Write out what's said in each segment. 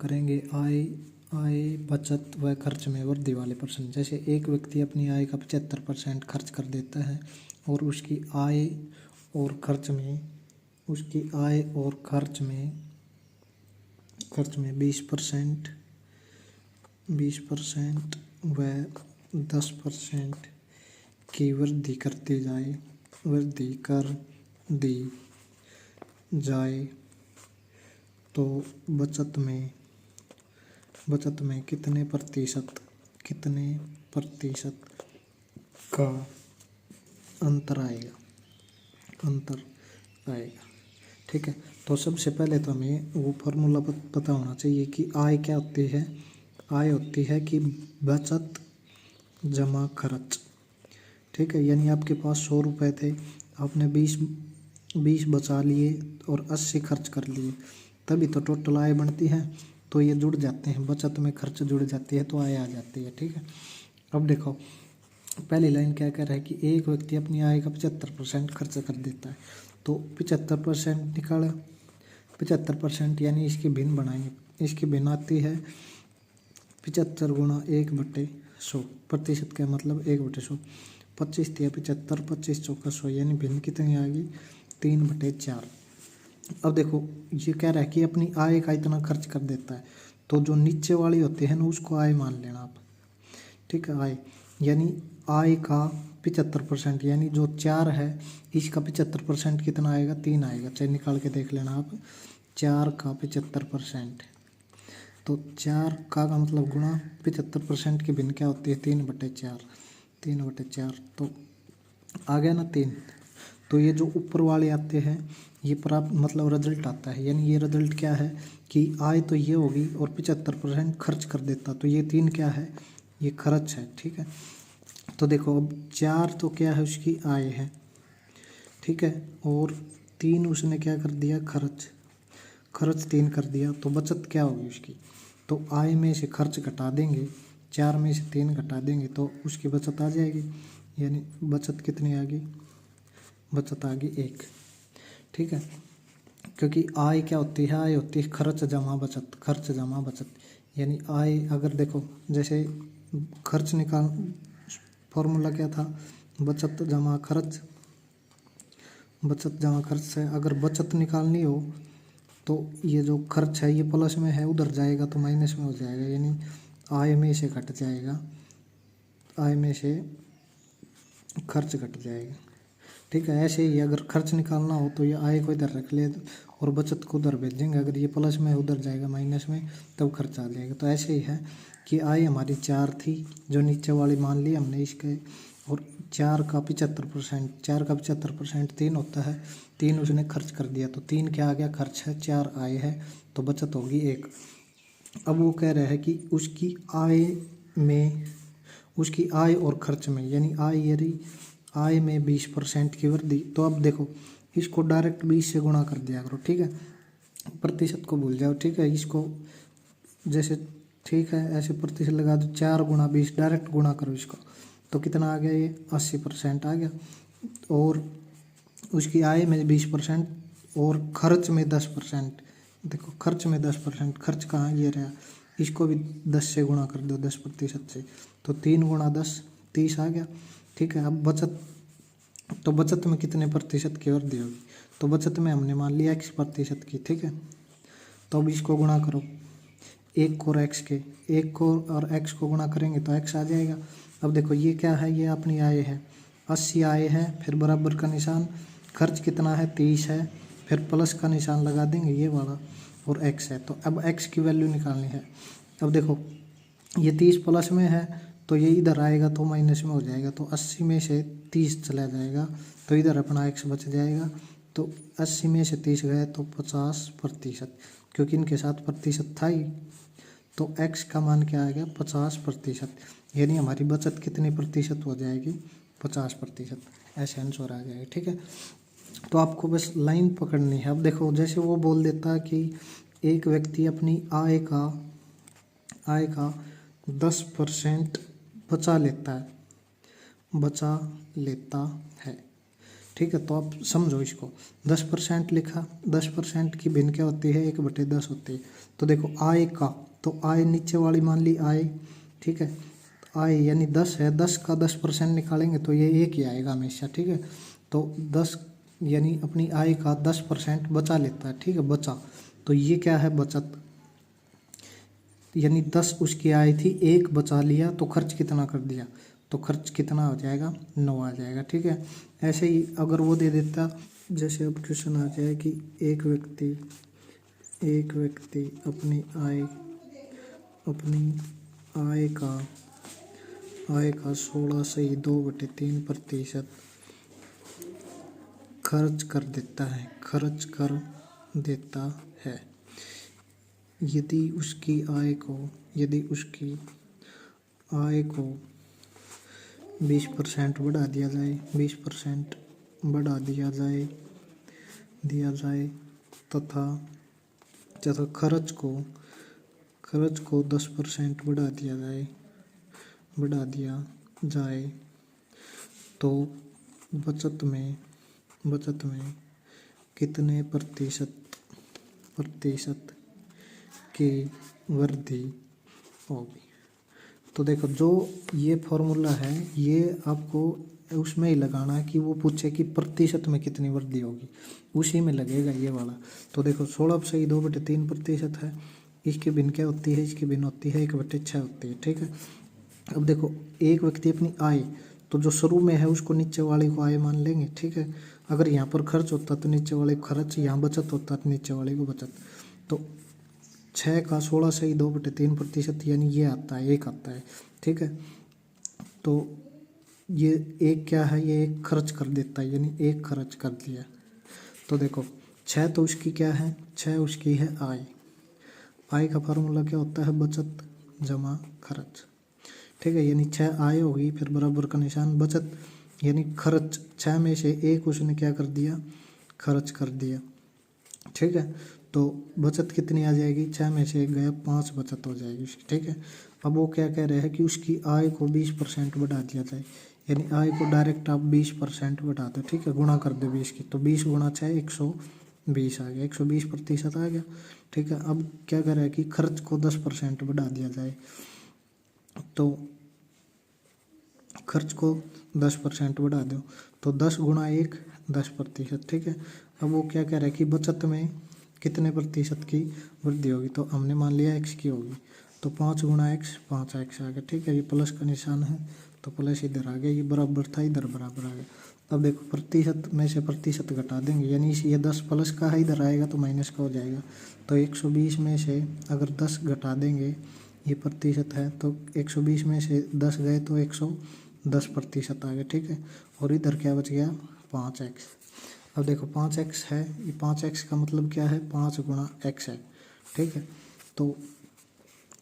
करेंगे आय आय बचत व खर्च में वृद्धि वाले प्रश्न। जैसे एक व्यक्ति अपनी आय का 75% खर्च कर देता है और उसकी आय और खर्च में 20% व 10% की वृद्धि कर दी जाए तो बचत में कितने प्रतिशत का अंतर आएगा। ठीक है, तो सबसे पहले तो हमें वो फार्मूला पता होना चाहिए कि आय क्या होती है। आय होती है कि बचत जमा खर्च। ठीक है, यानी आपके पास 100 रुपये थे, आपने 20 बचा लिए और 80 खर्च कर लिए, तभी तो टोटल आय बनती है। तो ये जुड़ जाते हैं, बचत में खर्च जुड़ जाती है तो आय आ जाती है। ठीक है, अब देखो पहली लाइन क्या कह रहा है कि एक व्यक्ति अपनी आय का 75% खर्च कर देता है। तो 75% निकाला, 75% यानी इसकी भिन्न बनाएंगे। इसकी भिन्न आती है 75 गुणा 1/100। प्रतिशत का मतलब 1/100। 25 दिया 75, 25 चौका 100, यानी भिन्न कितनी आ गई 3/4। अब देखो ये कह रहा है कि अपनी आय का इतना खर्च कर देता है, तो जो नीचे वाली होते हैं ना उसको आय मान लेना आप। ठीक है, आय यानी आय का 75%, यानी जो 4 है इसका 75% कितना आएगा 3 आएगा। चाहे निकाल के देख लेना आप। 4 का 75%, तो 4 का मतलब गुणा 75% की भिन्न क्या होती है 3/4। 3/4 तो आ गया ना 3। तो ये जो ऊपर वाले आते हैं ये प्राप्त मतलब रिजल्ट आता है, यानी ये रिजल्ट क्या है कि आय तो ये होगी और 75% खर्च कर देता, तो ये 3 क्या है ये खर्च है। ठीक है, तो देखो अब 4 तो क्या है उसकी आय है। ठीक है, और 3 उसने क्या कर दिया खर्च 3 कर दिया, तो बचत क्या होगी उसकी। तो आय में से खर्च घटा देंगे, 4 में से 3 घटा देंगे तो उसकी बचत आ जाएगी। यानी बचत कितनी आ गई, बचत आ गई 1। ठीक है, क्योंकि आय क्या होती है, आय होती है खर्च जमा बचत। यानी आय अगर देखो जैसे खर्च निकाल, फॉर्मूला क्या था बचत जमा खर्च से। अगर बचत निकालनी हो तो ये जो खर्च है ये प्लस में है, उधर जाएगा तो माइनस में हो जाएगा, यानी आय में से घट जाएगा, आय में से खर्च घट जाएगा। ठीक है, ऐसे ही अगर खर्च निकालना हो तो ये आय को इधर रख ले और बचत को उधर भेजेंगे। अगर ये प्लस में उधर जाएगा माइनस में तब खर्च आ जाएगा। तो ऐसे ही है कि आय हमारी 4 थी जो नीचे वाली मान ली हमने इसके, और 4 का 75% 3 होता है, 3 उसने खर्च कर दिया, तो 3 क्या आ गया खर्च है, 4 आय है, तो बचत होगी 1। अब वो कह रहा है कि उसकी आय और खर्च में, यानी आय में 20% की वृद्धि। तो अब देखो इसको डायरेक्ट 20 से गुणा कर दिया करो। ठीक है, प्रतिशत को भूल जाओ। ठीक है, इसको जैसे ठीक है ऐसे प्रतिशत लगा दो, 4 गुणा 20 डायरेक्ट गुणा करो इसको, तो कितना आ गया ये 80% आ गया। और उसकी आय में 20% और खर्च में 10%। देखो खर्च में 10%, खर्च कहाँ ये रहा, इसको भी 10 से गुणा कर दो 10% से, तो 3 गुणा 10 30 आ गया। ठीक है, अब बचत में कितने प्रतिशत की वृद्धि होगी, तो बचत में हमने मान लिया X% की। ठीक है, तो अब इसको गुणा करो 1 को और x को गुणा करेंगे तो x आ जाएगा। अब देखो ये क्या है, ये अपनी आय है 80 आय है, फिर बराबर का निशान, खर्च कितना है 30 है, फिर प्लस का निशान लगा देंगे ये वाला, और x है। तो अब x की वैल्यू निकालनी है। अब देखो ये 30 प्लस में है तो ये इधर आएगा तो माइनस में हो जाएगा, तो 80 में से 30 चला जाएगा तो इधर अपना x बच जाएगा। तो 80 में से 30 गए तो 50%, क्योंकि इनके साथ प्रतिशत था ही, तो x का मान क्या आ गया 50%। यानी हमारी बचत कितने प्रतिशत हो जाएगी 50%। ऐसे आंसर आ जाएगा। ठीक है, तो आपको बस लाइन पकड़नी है। अब देखो जैसे वो बोल देता कि एक व्यक्ति अपनी आय का 10% बचा लेता है। ठीक है। तो आप समझो इसको, 10% लिखा, 10% की भिन्न क्या होती है, 1/10 होती है। तो देखो आय का, तो आय नीचे वाली मान ली आय, ठीक है, आय यानी 10 है, 10 का 10% निकालेंगे तो ये 1 ही आएगा हमेशा, ठीक है। तो 10 यानी अपनी आय का 10% बचा लेता है, ठीक है, बचा, तो ये क्या है, बचत, यानी 10 उसकी आय थी, 1 बचा लिया तो खर्च कितना कर दिया, तो खर्च कितना हो जाएगा, 9 आ जाएगा, ठीक है। ऐसे ही अगर वो दे देता, जैसे अब क्वेश्चन आ जाए कि एक व्यक्ति अपनी आय का 16.2/3% खर्च कर देता है। यदि उसकी आय को 20% बढ़ा दिया जाए, 20% बढ़ा दिया जाए तथा खर्च को 10% बढ़ा दिया जाए तो बचत में कितने प्रतिशत की वृद्धि होगी। तो देखो जो ये फॉर्मूला है ये आपको उसमें ही लगाना है कि वो पूछे कि प्रतिशत में कितनी वृद्धि होगी, उसी में लगेगा ये वाला। तो देखो 16/2/3% है, इसकी भिन्न क्या होती है, इसकी भिन्न होती है 1/6 होती है, ठीक है। अब देखो एक व्यक्ति अपनी आय, तो जो शुरू में है उसको नीचे वाले को आय मान लेंगे, ठीक है। अगर यहाँ पर खर्च होता तो नीचे वाले को खर्च, यहाँ बचत होता तो नीचे वाले को बचत। तो 6 का 16/2/3% यानी ये आता है, 1 आता है, ठीक है। तो ये 1 क्या है, ये 1 खर्च कर देता है, यानी 1 खर्च कर दिया। तो देखो 6 तो उसकी क्या है, 6 उसकी है आय। आय का फार्मूला क्या होता है, बचत जमा खर्च, ठीक है। यानी 6 आय होगी, फिर बराबर का निशान बचत, यानी खर्च 6 में से 1 उसने क्या कर दिया, खर्च कर दिया, ठीक है। तो बचत कितनी आ जाएगी, 6 में से 1 गया, 5 बचत हो जाएगी उसकी, ठीक है। अब वो क्या कह रहे हैं कि उसकी आय को 20% बढ़ा दिया जाए, यानी आय को डायरेक्ट आप 20% बढ़ा दो, ठीक है, गुणा कर दो 20 की, तो 20 गुणा 6 120 आ गया, 120% आ गया, ठीक है। अब क्या कह रहा है कि खर्च को 10% बढ़ा दिया जाए, तो खर्च को 10% बढ़ा दो, तो 10 गुणा 1 10%, ठीक है। अब वो क्या कह रहा है कि बचत में कितने प्रतिशत की वृद्धि होगी, तो हमने मान लिया x की होगी, तो 5 गुणा x 5x आ गया, ठीक है। ये प्लस का निशान है तो प्लस इधर आ गया, ये बराबर था इधर बराबर आ गया। अब देखो प्रतिशत में से प्रतिशत घटा देंगे, यानी ये 10 प्लस का है, इधर आएगा तो माइनस का हो जाएगा। तो 120 में से अगर 10 घटा देंगे, ये प्रतिशत है, तो 120 में से 10 गए तो 110% आ गया, ठीक है। और इधर क्या बच गया, 5x। अब देखो 5x है, ये 5x का मतलब क्या है, 5 गुणा x है, ठीक है। तो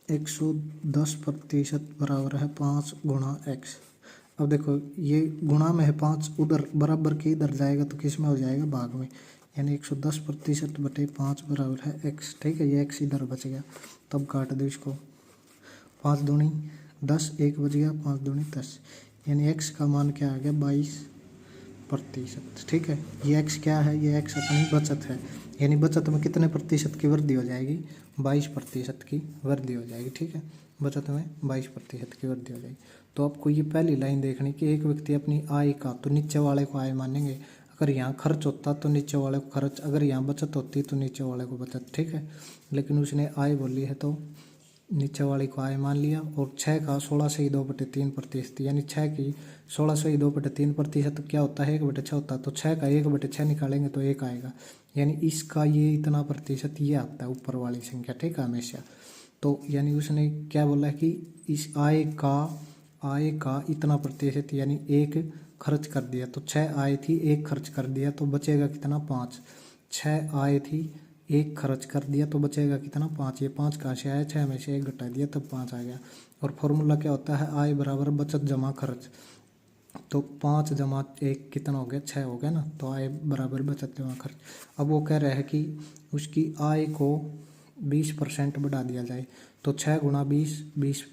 110% बराबर है 5 गुणा x। अब देखो ये गुणा में है 5, उधर बराबर के इधर जाएगा तो किस में हो जाएगा, भाग में, यानी 110% बटे 5 बराबर है x, ठीक है। ये x इधर बच गया, तब काट दो इसको, 5 दूनी 10, 1 बच गया, 5 दूनी 10, यानी x का मान क्या आ गया, 22%, ठीक है। ये x क्या है, ये x अपनी बचत है, यानी बचत में कितने प्रतिशत की वृद्धि हो जाएगी, 22% की वृद्धि हो जाएगी, ठीक है। बचत में 22% की वृद्धि हो जाएगी। तो आपको ये पहली लाइन देखनी कि एक व्यक्ति अपनी आय का, तो नीचे वाले को आय मानेंगे, अगर यहाँ खर्च होता तो नीचे वाले को खर्च, अगर यहाँ बचत होती तो नीचे वाले को बचत, ठीक है। लेकिन उसने आय बोली है तो नीचे वाली को आय मान लिया। और 6 का 16/2/3%, यानी 6 की 16/2/3% क्या होता है, 1/6 होता है, तो 6 का 1/6 निकालेंगे तो 1 आएगा, यानी इसका ये इतना प्रतिशत ये आता है ऊपर वाली संख्या, ठीक है, हमेशा। तो यानी उसने क्या बोला है कि इस आय का इतना प्रतिशत, यानी 1 खर्च कर दिया, तो 6 आय थी, 1 खर्च कर दिया तो बचेगा कितना, 5। 6 आय थी, 1 खर्च कर दिया तो बचेगा कितना, 5। ये 5 कहाँ से आया, 6 में से 1 घटा दिया तब 5 आ गया। और फॉर्मूला क्या होता है, आय बराबर बचत जमा खर्च, तो 5 जमा 1 कितना हो गया, 6 हो गया ना, तो आय बराबर बचत जमा खर्च। अब वो कह रहे हैं कि उसकी आय को 20% बढ़ा दिया जाए, तो 6 गुणा 20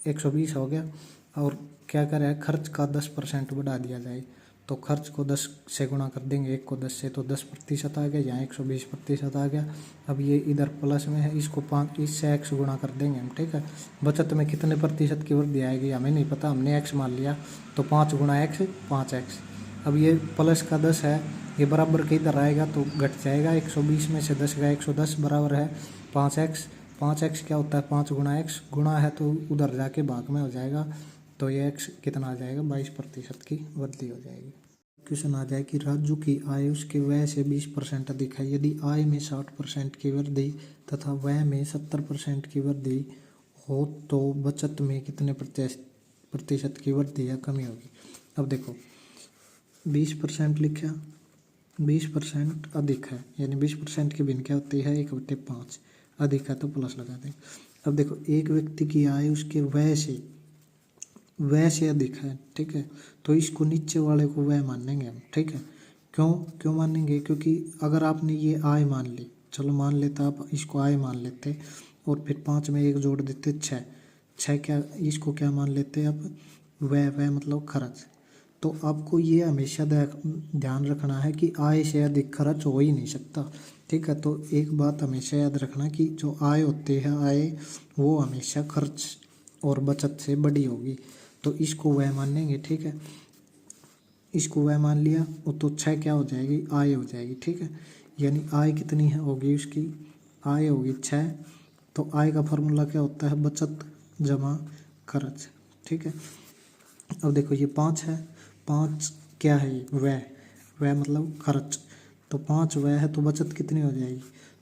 120 हो गया। और क्या कह रहा है, खर्च का 10% बढ़ा दिया जाए, तो खर्च को 10 से गुणा कर देंगे, 1 को 10 से, तो 10% आ गया, यहाँ 120% आ गया। अब ये इधर प्लस में है, इसको 5 इससे x गुणा कर देंगे हम, ठीक है। बचत में कितने प्रतिशत की वृद्धि आएगी हमें नहीं पता, हमने x मान लिया, तो 5 गुणा x 5x। अब ये प्लस का 10 है, ये बराबर के इधर आएगा तो घट जाएगा, 120 में से 10 गया 110 बराबर है 5x। 5x क्या होता है, 5 गुणा x, गुणा है तो उधर जाके भाग में हो जाएगा, तो ये x कितना आ जाएगा, 22% की वृद्धि हो जाएगी। क्वेश्चन आ जाए कि राजू की आय उसके व्यय से 20% अधिक है, यदि आय में 60% की वृद्धि तथा व्यय में 70% की वृद्धि हो तो बचत में कितने प्रतिशत की वृद्धि या कमी होगी। अब देखो 20% लिखा, 20% अधिक है, यानी 20% की भिन्न क्या होती है, 1/5, अधिक है तो प्लस लगा दें। अब देखो एक व्यक्ति की आय उसके व्यय से अधिक है, ठीक है, तो इसको नीचे वाले को व्यय मानेंगे हम, ठीक है। क्यों मानेंगे, क्योंकि अगर आपने ये आय मान ली, चलो मान लेता, आप इसको आय मान लेते और फिर 5 में 1 जोड़ देते 6 क्या, इसको क्या मान लेते अब, व्यय मतलब खर्च। तो आपको ये हमेशा ध्यान रखना है कि आय से अधिक खर्च हो ही नहीं सकता, ठीक है। तो एक बात हमेशा याद रखना कि जो आय होती है, आय वो हमेशा खर्च और बचत से बड़ी होगी, तो इसको वह मानेंगे, ठीक है। इसको वह मान लिया तो 6 क्या हो जाएगी, आय हो जाएगी, ठीक है। यानी आय कितनी है होगी, उसकी आय होगी 6। तो आय का फॉर्मूला क्या होता है, बचत जमा खर्च, ठीक है। अब देखो ये 5 है, 5 क्या है, व्यय मतलब खर्च, तो 5 व्यय है तो बचत कितनी हो जाएगी,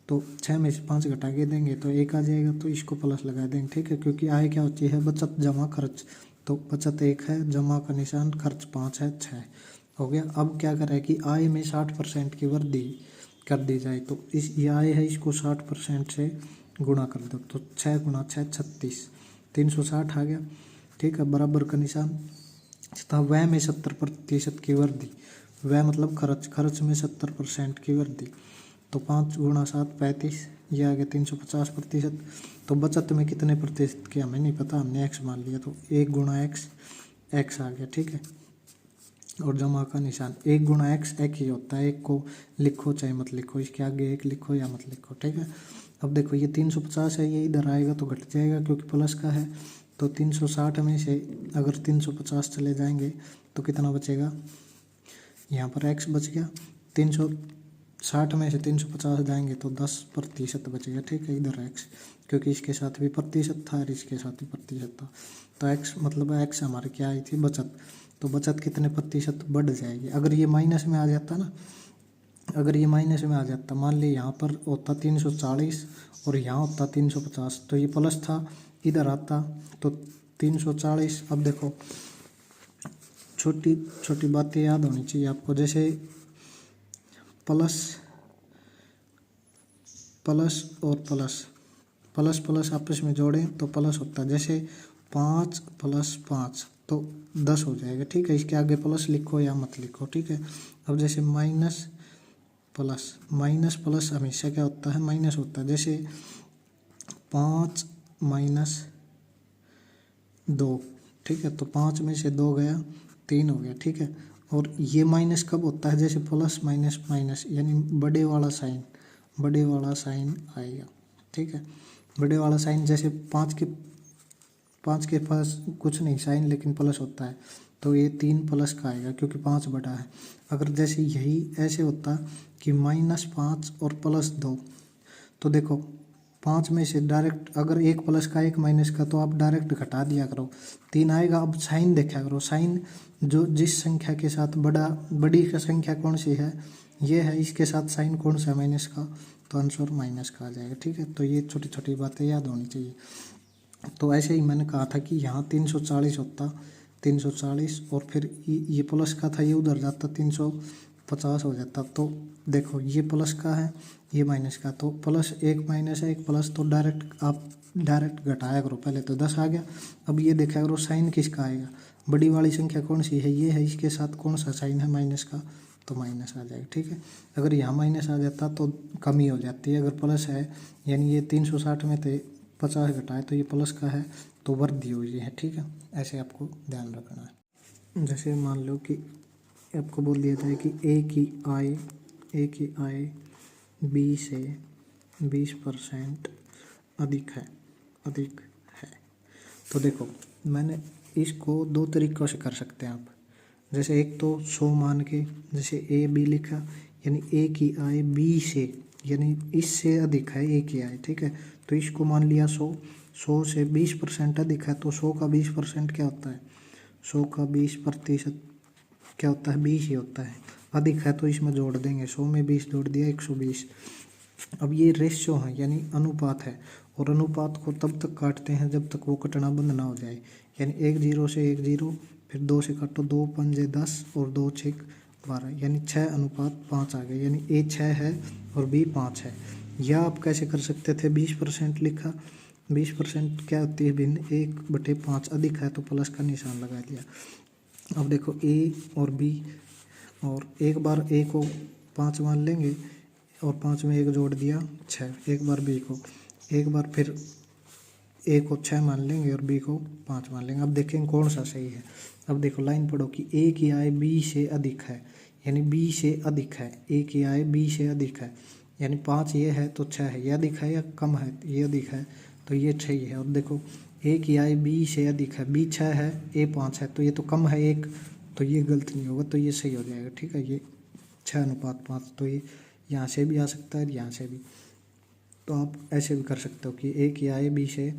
तो 6 में से 5 घटा के देंगे तो 1 आ जाएगा, तो इसको प्लस लगा देंगे, ठीक है। क्योंकि आय क्या होती है, बचत जमा खर्च, तो बचत 1 है, जमा का निशान, खर्च 5 है, 6 हो गया। अब क्या करें कि आय में 60% की वृद्धि कर दी जाए, तो ये आय है, इसको 60% से गुणा कर दो, तो 6 गुणा 6 36, 360 आ गया, ठीक है, बराबर का निशान। तथा व्यय में 70% की वृद्धि, व्यय मतलब खर्च में 70% की वृद्धि, तो 5 गुणा 7 35, ये आ गया 350%। तो बचत में कितने प्रतिशत की हमें नहीं पता, हमने x मान लिया, तो 1 गुणा x आ गया, ठीक है। और जमा का निशान, 1 गुणा x एक ही होता है, एक को लिखो चाहे मत लिखो, इसके आगे 1 लिखो या मत लिखो, ठीक है। अब देखो ये 350 है, ये इधर आएगा तो घट जाएगा क्योंकि प्लस का है, तो 360 में से अगर 350 चले जाएंगे तो कितना बचेगा, यहाँ पर x बच गया, 360 में से 350 जाएंगे तो 10% बचेगा, ठीक है, इधर x, क्योंकि इसके साथ भी प्रतिशत था और इसके साथ भी प्रतिशत था, तो x मतलब x हमारी क्या आई थी, बचत। तो बचत कितने प्रतिशत बढ़ जाएगी, अगर ये माइनस में आ जाता ना, अगर ये माइनस में आ जाता, मान ली यहाँ पर होता 340 और यहाँ होता 350, तो ये प्लस था, इधर आता तो 340। अब देखो छोटी छोटी बातें याद होनी चाहिए आपको, जैसे प्लस और प्लस आपस में जोड़ें तो प्लस होता है, जैसे 5 + 5 तो 10 हो जाएगा, ठीक है। इसके आगे प्लस लिखो या मत लिखो, ठीक है। अब जैसे माइनस प्लस हमेशा क्या होता है, माइनस होता है, जैसे 5 - 2, ठीक है, तो 5 में से 2 गया 3 हो गया, ठीक है। और ये माइनस कब होता है, जैसे प्लस माइनस माइनस, यानी बड़े वाला साइन आएगा, ठीक है। बड़े वाला साइन, जैसे 5 के पास कुछ नहीं साइन, लेकिन प्लस होता है, तो ये 3 प्लस का आएगा क्योंकि 5 बड़ा है। अगर जैसे यही ऐसे होता कि -5 और +2, तो देखो 5 में से डायरेक्ट अगर 1 प्लस का 1 माइनस का, तो आप डायरेक्ट घटा दिया करो, 3 आएगा। अब साइन देखा करो, साइन जो जिस संख्या के साथ बड़ी का संख्या कौन सी है, ये है, इसके साथ साइन कौन सा है, माइनस का, तो आंसर माइनस का आ जाएगा, ठीक है। तो ये छोटी छोटी बातें याद होनी चाहिए। तो ऐसे ही मैंने कहा था कि यहाँ 340 होता, 340 और फिर ये प्लस का था, ये उधर जाता 350 हो जाता। तो देखो ये प्लस का है, ये माइनस का, तो प्लस 1 माइनस है 1 प्लस, तो डायरेक्ट घटाया करो, पहले तो 10 आ गया। अब ये देखा करो साइन किसका आएगा, बड़ी वाली संख्या कौन सी है, ये है, इसके साथ कौन सा साइन है, माइनस का, तो माइनस आ जाएगा, ठीक है। अगर यहाँ माइनस आ जाता तो कमी हो जाती है, अगर प्लस है, यानी ये 360 में थे 50 घटाए तो ये प्लस का है, तो वृद्धि हुई है, ठीक है। ऐसे आपको ध्यान रखना है। जैसे मान लो कि आपको बोल दिया जाए कि ए की आय बी से 20% अधिक है। तो देखो, मैंने इसको दो तरीक़ों से कर सकते हैं आप। जैसे एक तो 100 मान के, जैसे ए बी लिखा, यानी ए की आय बी से, यानी इससे अधिक है ए की आय, ठीक है। तो इसको मान लिया 100 से 20% अधिक है, तो 100 का 20% क्या होता है? 100 का 20% क्या होता है? 20 ही होता है। अधिक है तो इसमें जोड़ देंगे, 100 में 20 जोड़ दिया 120। अब ये रेशियो है, यानी अनुपात है, और अनुपात को तब तक काटते हैं जब तक वो कटना बंद ना हो जाए। यानी 1 0 से 1 0, फिर 2 से काटो, 2 पंजे 10 और 2 6 12, यानी 6:5 आ गए। यानी ए 6 है और बी 5 है। या आप कैसे कर सकते थे? 20% लिखा, 20% क्या होती है? भिन्न 1/5 अधिक है तो प्लस का निशान लगा दिया। अब देखो ए और बी, और एक बार ए को 5 मान लेंगे और 5 में 1 जोड़ दिया 6। एक बार बी को, एक बार फिर ए को 6 मान लेंगे और बी को 5 मान लेंगे। अब देखेंगे कौन सा सही है। अब देखो लाइन पढ़ो कि ए की आय बी से अधिक है, यानी बी से अधिक है। ए की आय बी से अधिक है, यानी 5 ये है तो 6 है। ये अधिक है या कम है? ये अधिक है तो ये 6 ही है। और देखो ए की आय बी से अधिक है, बी 6 है, ए 5 है, तो ये तो कम है 1, तो ये गलत नहीं होगा, तो ये सही हो जाएगा, ठीक है। ये 6:5, तो ये यहाँ से भी आ सकता है, यहाँ से भी। तो आप ऐसे भी कर सकते हो कि ए की आय बी से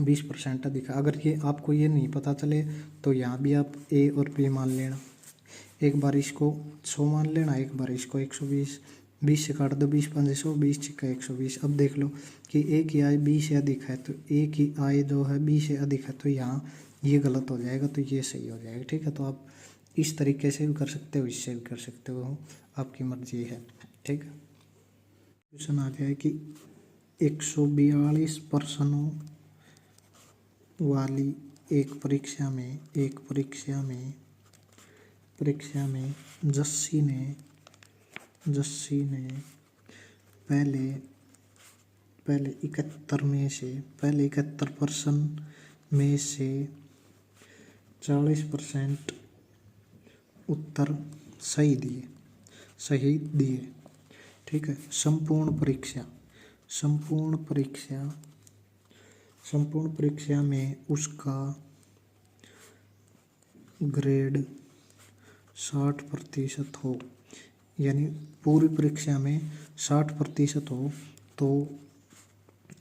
20% अधिक है। अगर ये आपको ये नहीं पता चले तो यहाँ भी आप ए और बी मान लेना। एक बार इसको 100 मान लेना, एक बार इसको 120। 20 से काट दो, 20 5 100, 20 6 120। अब देख लो कि ए की आय बी से अधिक है, तो ए की आय जो है बी से अधिक है, तो यहाँ ये गलत हो जाएगा, तो ये सही हो जाएगा, ठीक है। तो आप इस तरीके से भी कर सकते हो, इससे भी कर सकते हो, आपकी मर्जी है, ठीक है। क्वेश्चन आ गया है कि 142 प्रश्नों वाली एक परीक्षा में जस्सी ने पहले 71 प्रश्न में से 40% उत्तर सही दिए, ठीक है। संपूर्ण परीक्षा में उसका ग्रेड 60% हो, यानी पूरी परीक्षा में 60% हो, तो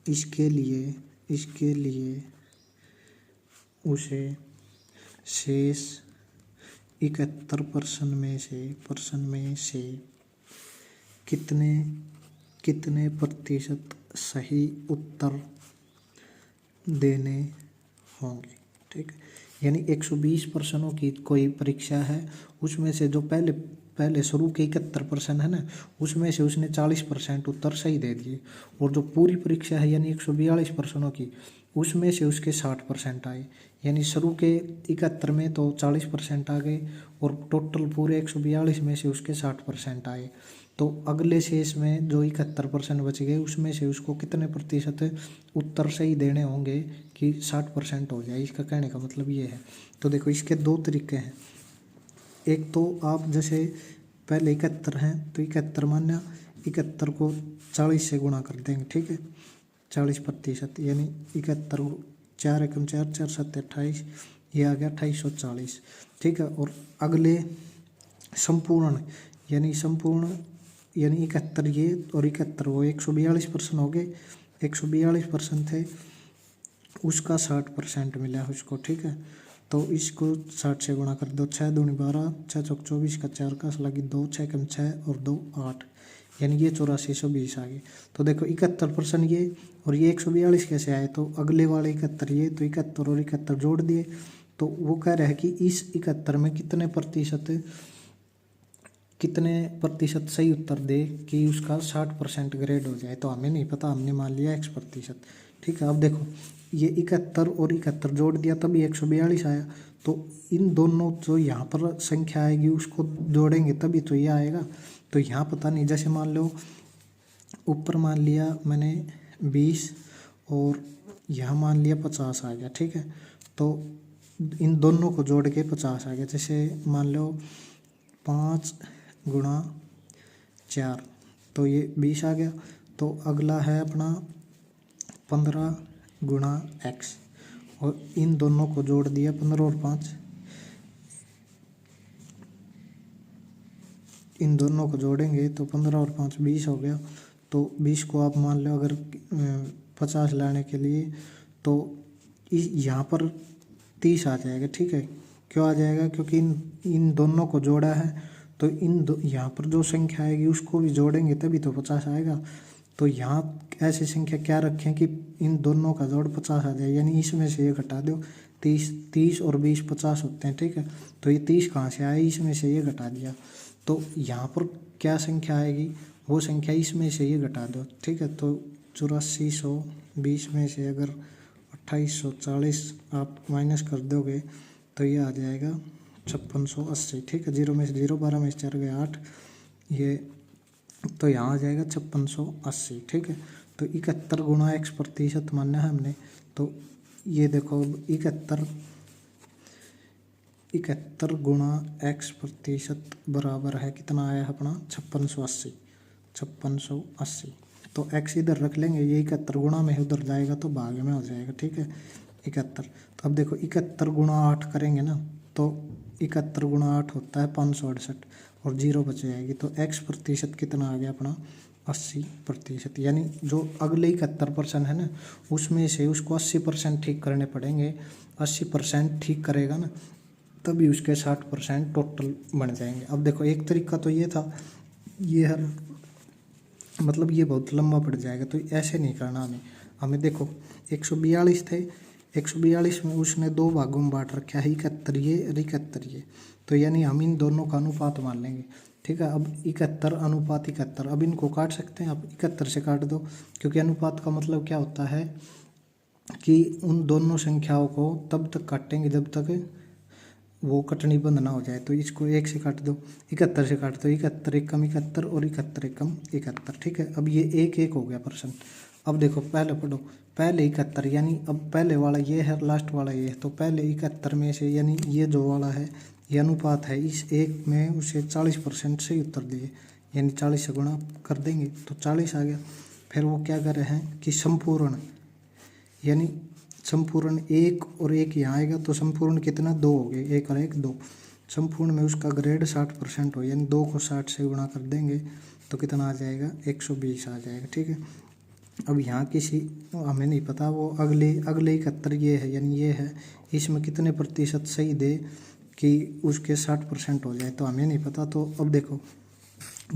इसके लिए उसे शेष 71 प्रश्न में से कितने प्रतिशत सही उत्तर देने होंगे, ठीक है। यानी 120 प्रश्नों की कोई परीक्षा है, उसमें से जो पहले शुरू के 71 प्रश्न है ना, उसमें से उसने 40% उत्तर सही दे दिए। और जो पूरी परीक्षा है यानी 142 प्रश्नों की, उसमें से उसके 60% आए। यानी शुरू के 71 में तो 40% आ गए, और टोटल पूरे 142 में से उसके 60% आए। तो अगले शेष में जो 71% बच गए, उसमें से उसको कितने प्रतिशत उत्तर सही देने होंगे कि 60% हो जाए। इसका कहने का मतलब ये है। तो देखो इसके दो तरीके हैं। एक तो आप जैसे पहले 71 हैं तो 71 माना, 71 को 40 से गुणा कर देंगे, ठीक है। 40%, यानी 71 4 एकम 4 4 7 28, ये आ गया 2840, ठीक है। और अगले संपूर्ण यानी 71 ये और 71 वो 142 प्रश्न हो गए। 142 प्रश्न थे, उसका 60% मिला उसको, ठीक है। तो इसको 60 से गुणा कर दो, 6 दूनी 12, 6 चौक 24 का 4 का लगी 2, 6 कम 6 और 2 8, यानी ये 8420 आ गए। तो देखो 71% ये और ये 142 कैसे आए? तो अगले वाले 71 ये, तो 71 और 71 जोड़ दिए। तो वो कह रहा है कि इस 71 में कितने प्रतिशत सही उत्तर दे कि उसका 60% ग्रेड हो जाए। तो हमें नहीं पता, हमने मान लिया X%, ठीक है। अब देखो ये 71 और 71 जोड़ दिया तभी 142 आया। तो इन दोनों जो यहाँ पर संख्या आएगी उसको जोड़ेंगे तभी तो ये आएगा। तो यहाँ पता नहीं, जैसे मान लो ऊपर मान लिया मैंने 20 और यहाँ मान लिया 50 आ गया, ठीक है। तो इन दोनों को जोड़ के 50 आ गया। जैसे मान लो 5 गुणा 4, तो ये 20 आ गया। तो अगला है अपना 15 गुणा x, और इन दोनों को जोड़ दिया 15 और 5, इन दोनों को जोड़ेंगे तो 15 और 5 20 हो गया। तो 20 को आप मान लो अगर 50 लाने के लिए, तो यहाँ पर 30 आ जाएगा। ठीक है, क्यों आ जाएगा? क्योंकि इन दोनों को जोड़ा है, तो यहाँ पर जो संख्या आएगी उसको भी जोड़ेंगे तभी तो 50 आएगा। तो यहाँ ऐसी संख्या क्या रखें कि इन दोनों का जोड़ 50 आ जाए, यानी इसमें से ये घटा दो। 30 और 20 50 होते हैं। ठीक है, तो ये 30 कहाँ से आया? इसमें से ये घटा दिया। तो यहाँ पर क्या संख्या आएगी? वो संख्या इसमें से ये घटा दो। ठीक है, तो 8420 में से अगर 2840 आप माइनस कर दोगे तो ये आ जाएगा 5680। ठीक है, 0 में से 0, 12 में से 4 गए 8, ये तो यहाँ आ जाएगा 5680। ठीक है, तो 71 गुणा x प्रतिशत मानना है हमने। तो ये देखो 71 गुणा x प्रतिशत बराबर है कितना आया अपना? 5680। तो x इधर रख लेंगे, ये 71 गुणा में उधर जाएगा तो भाग में हो जाएगा। ठीक है, 71। तो अब देखो 71 गुणा 8 करेंगे ना, तो 71 गुणा 8 होता है 568, और 0 बच जाएगी। तो x प्रतिशत कितना आ गया अपना? 80%। यानी जो अगले 71% है ना, उसमें से उसको 80% ठीक करने पड़ेंगे। 80% ठीक करेगा ना, तभी उसके 60% टोटल बन जाएंगे। अब देखो एक तरीका तो ये था, ये है मतलब ये बहुत लंबा पड़ जाएगा, तो ऐसे नहीं करना हमें देखो 142 थे, 142 में उसने 2 भागों में बांट रखा है, 71 ये और 71 ये। तो यानी हम इन दोनों का अनुपात मान लेंगे। ठीक है, अब 71 अनुपात 71, अब इनको काट सकते हैं। आप 71 से काट दो, क्योंकि अनुपात का मतलब क्या होता है कि उन दोनों संख्याओं को तब तक काटेंगे जब तक वो कटनी बंद ना हो जाए। तो इसको 1 से काट दो, 71 से काट दो, 71 एक कम 71 और 71 एक कम 71। ठीक है, अब ये 1 हो गया परसेंट। अब देखो पहले पढ़ो, पहले 71, यानी अब पहले वाला ये है, लास्ट वाला ये है। तो पहले 71 में से, यानी ये जो वाला है ये अनुपात है, इस 1 में उसे 40% से उत्तर दिए, यानी 40 से गुणा कर देंगे तो 40 आ गया। फिर वो क्या कर रहे हैं कि संपूर्ण, यानी संपूर्ण 1 और 1 यहाँ आएगा तो संपूर्ण कितना? 2 हो गए, 1 और 1 2। संपूर्ण में उसका ग्रेड 60% हो, यानी 2 को 60 से गुणा कर देंगे तो कितना आ जाएगा? 120 आ जाएगा। ठीक है, अब यहाँ किसी हमें नहीं पता, वो अगले 71 ये है, यानी ये है, इसमें कितने प्रतिशत सही दे कि उसके 60% हो जाए, तो हमें नहीं पता। तो अब देखो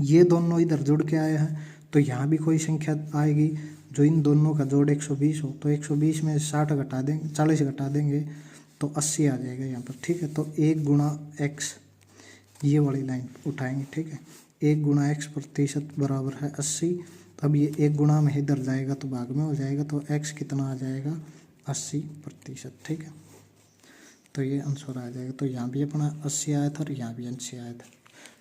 ये दोनों इधर जुड़ के आए हैं, तो यहाँ भी कोई संख्या आएगी जो इन दोनों का जोड़ 120 हो। तो 120 में 60 घटा देंगे, 40 घटा देंगे तो 80 आ जाएगा यहाँ पर। ठीक है, तो 1 गुणा x, ये वाली लाइन उठाएंगे। ठीक है, 1 गुणा x प्रतिशत बराबर है 80। अब ये 1 गुणा में इधर जाएगा तो भाग में हो जाएगा, तो x कितना आ जाएगा? 80%। ठीक है, तो ये आंसर आ जाएगा। तो यहाँ भी अपना 80 आया था और यहाँ भी 80 आया था।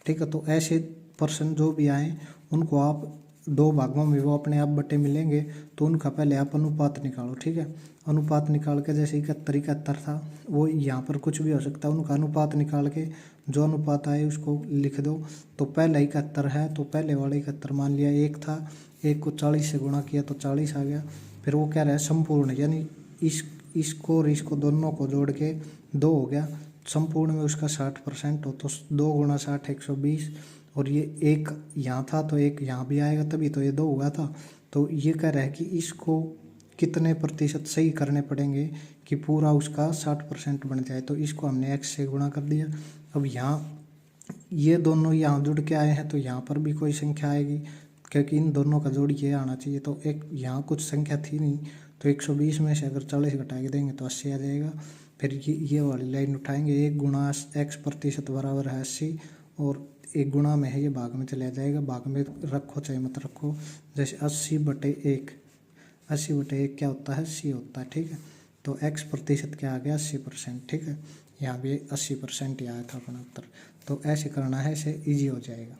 ठीक है, तो ऐसे पर्सन जो भी आए उनको आप 2 भागों में वो अपने आप बटे मिलेंगे, तो उनका पहले आप अनुपात निकालो। ठीक है, अनुपात निकाल के, जैसे 71 था, वो यहाँ पर कुछ भी हो सकता है, उनका अनुपात निकाल के जो अनुपात आए उसको लिख दो। तो पहले 71 है, तो पहले वाला 71 मान लिया 1 था, 1 को 40 से गुणा किया तो 40 आ गया। फिर वो कह रहा है संपूर्ण, यानी इसको और इसको दोनों को जोड़ के 2 हो गया। संपूर्ण में उसका 60% हो, तो 2 गुणा 60 120, और ये 1 यहाँ था तो 1 यहाँ भी आएगा, तभी तो ये 2 हुआ था। तो ये कह रहा है कि इसको कितने प्रतिशत सही करने पड़ेंगे कि पूरा उसका 60% बन जाए। तो इसको हमने x से गुणा कर दिया। अब यहाँ ये दोनों यहाँ जुड़ के आए हैं, तो यहाँ पर भी कोई संख्या आएगी, क्योंकि इन दोनों का जोड़ ये आना चाहिए। तो एक यहाँ कुछ संख्या थी नहीं, तो 120 में से अगर 40 घटा के देंगे तो 80 आ जाएगा। फिर ये वाली लाइन उठाएंगे, 1 गुणा x प्रतिशत बराबर है 80, और 1 गुणा में है, ये भाग में चला जाएगा। भाग में रखो चाहे मत रखो, जैसे 80/1, 80/1 क्या होता है? c होता है। ठीक है, तो x प्रतिशत क्या आ गया? 80%। ठीक है, यहाँ भी 80% ही आया था अपना उत्तर। तो ऐसे करना है, ऐसे ईजी हो जाएगा।